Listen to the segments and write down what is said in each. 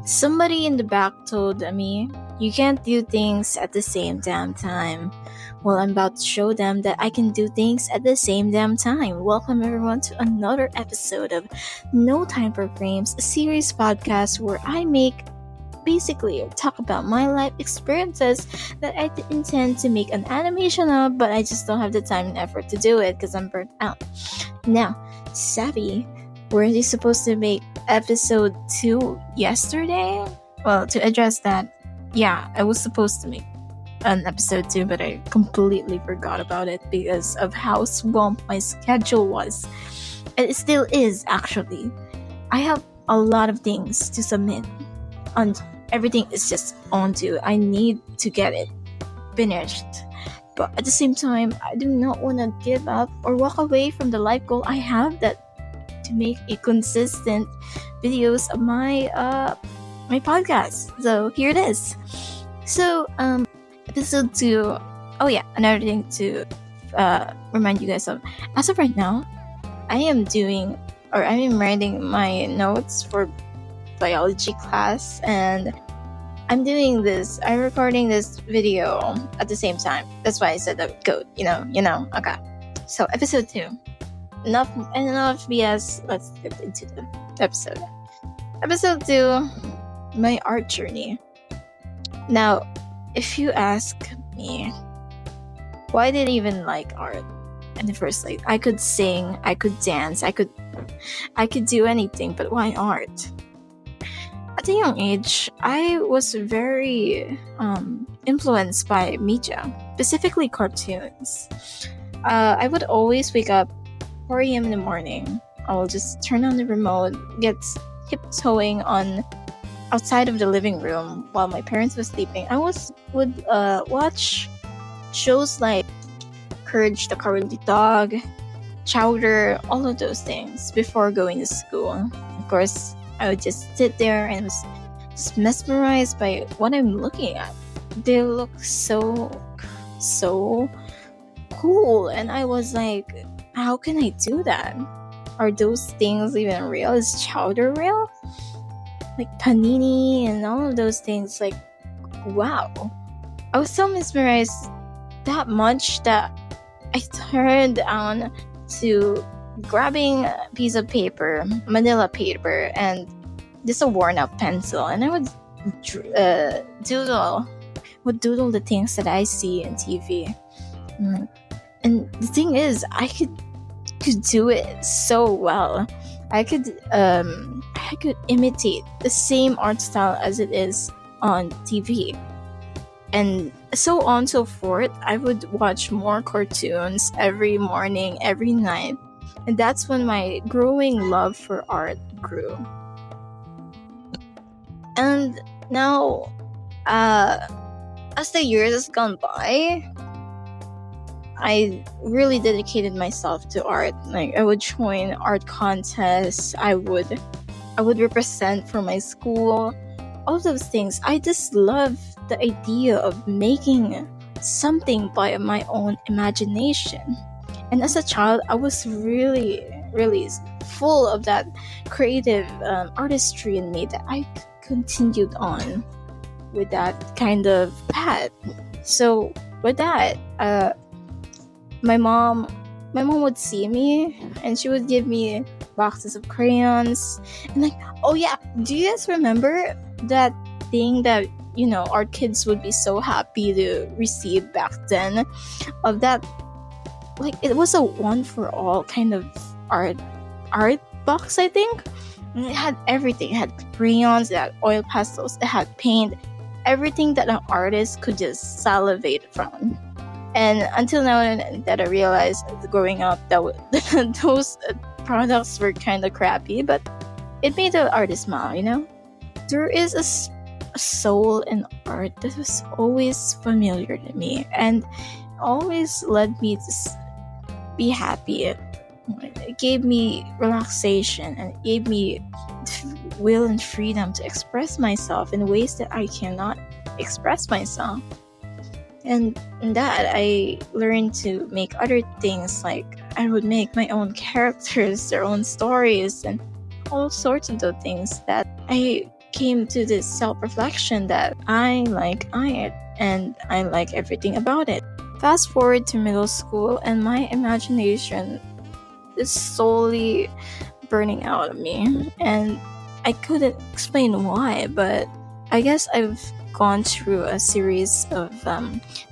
Somebody in the back told me, you can't do things at the same damn time. Well, I'm about to show them that I can do things at the same damn time. Welcome everyone to another episode of No Time for Frames, a series podcast where I basically talk about my life experiences that I intend to make an animation of, but I just don't have the time and effort to do it because I'm burnt out. Now, Savvy, were they supposed to make episode 2 yesterday? Well, to address that, yeah, I was supposed to make an episode 2, but I completely forgot about it because of how swamped my schedule was. And it still is, actually. I have a lot of things to submit, and everything is just on to. I need to get it finished. But at the same time, I do not want to give up or walk away from the life goal I have, that to make a consistent videos of my podcast. So here it is. So episode 2. Oh yeah, another thing to remind you guys of. As of right now, I am writing my notes for biology class, and I'm recording this video at the same time. That's why I said that code, okay. So episode 2. Enough BS. Let's get into the episode. Episode 2, my art journey. Now, if you ask me, why did I even like art in the first place? I could sing, I could dance, I could do anything, but why art? At a young age, I was very influenced by media, specifically cartoons. I would always wake up 4 a.m. in the morning. I will just turn on the remote, get tiptoeing on outside of the living room while my parents were sleeping. I would watch shows like Courage the Cowardly Dog, Chowder, all of those things before going to school. Of course, I would just sit there and was just mesmerized by what I'm looking at. They look so cool, and I was like, how can I do that? Are those things even real? Is Chowder real? Like panini and all of those things, like, wow. I was so mesmerized that much that I turned on to grabbing a piece of paper, manila paper, and just a worn out pencil, and I would doodle the things that I see in TV. And the thing is, I could do it so well. I could imitate the same art style as it is on TV, and so on and so forth. I would watch more cartoons every morning, every night, and that's when my growing love for art grew. And now, as the years has gone by, I really dedicated myself to art. Like, I would join art contests. I would represent for my school. All those things. I just love the idea of making something by my own imagination. And as a child, I was really, really full of that creative artistry in me, that I continued on with that kind of path. So with that, my mom would see me, and she would give me boxes of crayons, and like, oh yeah, do you guys remember that thing that our kids would be so happy to receive back then, of that, like, it was a one for all kind of art box, I think. And it had everything. It had crayons, it had oil pastels, it had paint, everything that an artist could just salivate from. And until now that I realized growing up that those products were kind of crappy, but it made the artist smile, There is a soul in art that was always familiar to me and always led me to be happy. It gave me relaxation, and it gave me will and freedom to express myself in ways that I cannot express myself. And in that, I learned to make other things, like I would make my own characters, their own stories, and all sorts of those things that I came to this self-reflection that I like art and I like everything about it. Fast forward to middle school, and my imagination is slowly burning out of me, and I couldn't explain why, but I guess I've gone through a series of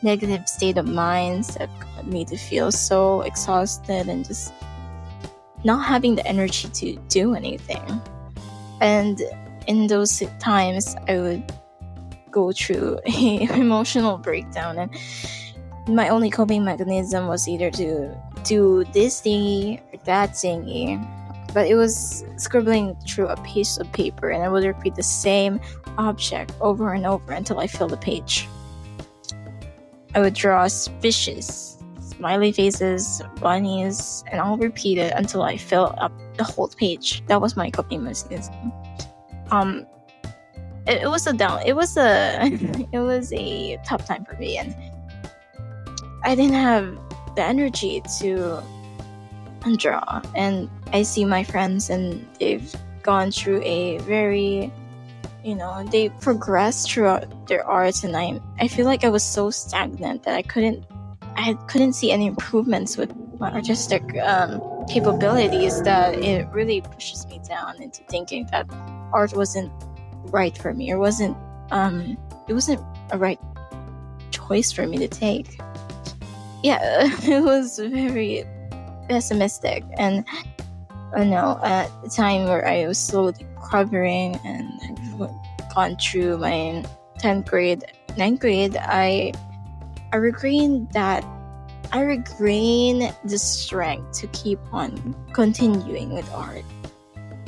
negative state of minds that got me to feel so exhausted and just not having the energy to do anything. And in those times, I would go through a emotional breakdown, and my only coping mechanism was either to do this thingy or that thingy. But it was scribbling through a piece of paper, and I would repeat the same object over and over until I filled the page. I would draw fishes, smiley faces, bunnies, and I'll repeat it until I fill up the whole page. That was my coping mechanism. It was a tough time for me, and I didn't have the energy to draw. And I see my friends, and they've gone through a very, they progressed throughout their arts, and I feel like I was so stagnant that I couldn't see any improvements with my artistic capabilities, that it really pushes me down into thinking that art wasn't right for me, or it wasn't a right choice for me to take. Yeah, it was very pessimistic, and at the time where I was slowly recovering and I've gone through my 10th grade, 9th grade, I regained the strength to keep on continuing with art.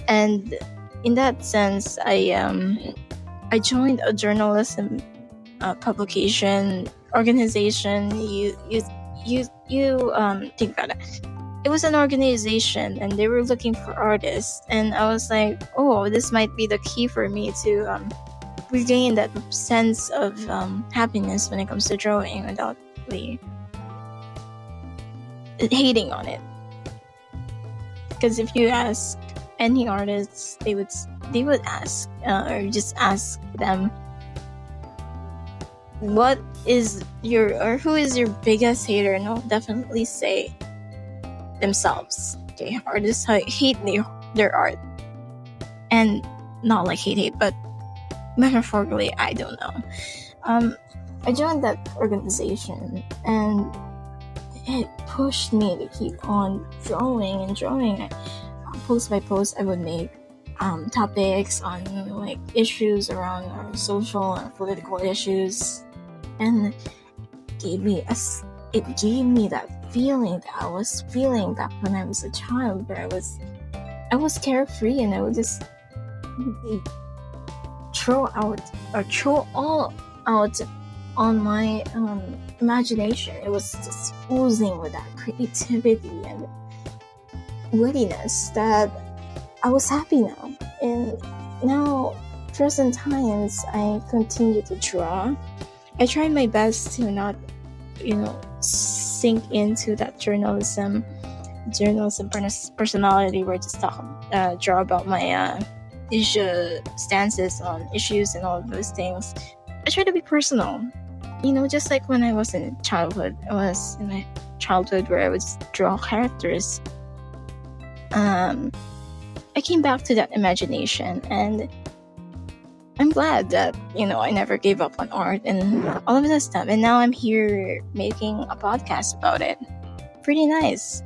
And in that sense, I joined a journalism publication organization. You think about it. It was an organization, and they were looking for artists, and I was like, oh, this might be the key for me to regain that sense of happiness when it comes to drawing without really hating on it. Because if you ask any artists, they would ask or just ask them, who is your biggest hater? And they'll definitely say themselves. Okay, artists hate their art, and not like hate, but metaphorically, I don't know. I joined that organization, and it pushed me to keep on drawing. Post by post, I would make topics on like issues around our social or political issues, and it gave me that feeling that I was feeling back when I was a child, where I was carefree, and I would just throw all out on my imagination. It was just oozing with that creativity and wittiness that I was happy now. And now, present times, I continue to draw. I tried my best to not, sink into that journalism personality, where I just draw about my stances on issues and all of those things. I try to be personal, just like when I was in childhood. I was in my childhood where I would draw characters. I came back to that imagination, and I'm glad that, I never gave up on art and all of that stuff. And now I'm here making a podcast about it. Pretty nice.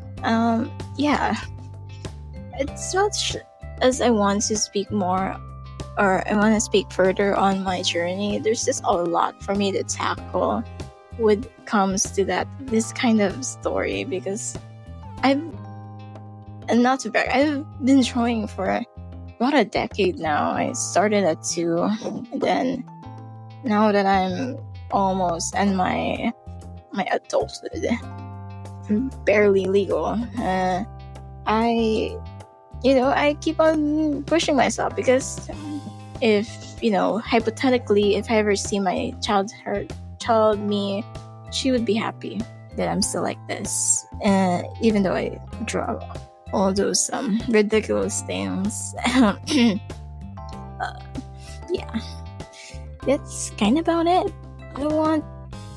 Yeah. It's much as I want to speak more, or I want to speak further on my journey, there's just a lot for me to tackle when it comes to this kind of story, because I've been drawing for about a decade now. I started at 2, and then now that I'm almost in my adulthood, barely legal, I keep on pushing myself, because if hypothetically, if I ever see my child me, she would be happy that I'm still like this, even though I draw all those ridiculous things. yeah, that's kind of about it.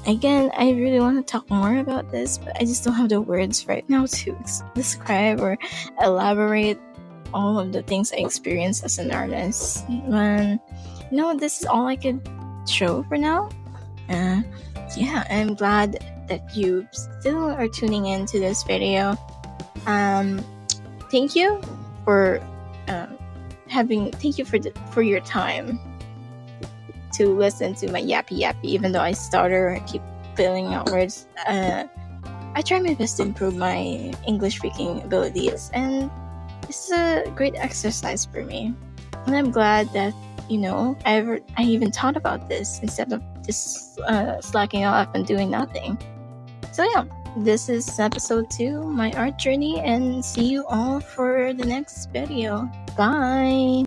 I really want to talk more about this, but I just don't have the words right now to describe or elaborate all of the things I experienced as an artist. And this is all I could show for now. Uh, yeah, I'm glad that you still are tuning in to this video. Thank you for thank you for your time to listen to my yappy. Even though I stutter, I keep filling out words. I try my best to improve my English speaking abilities, and this is a great exercise for me. And I'm glad that I even thought about this instead of just slacking off and doing nothing. So yeah, this is episode 2, my art journey, and see you all for the next video. Bye.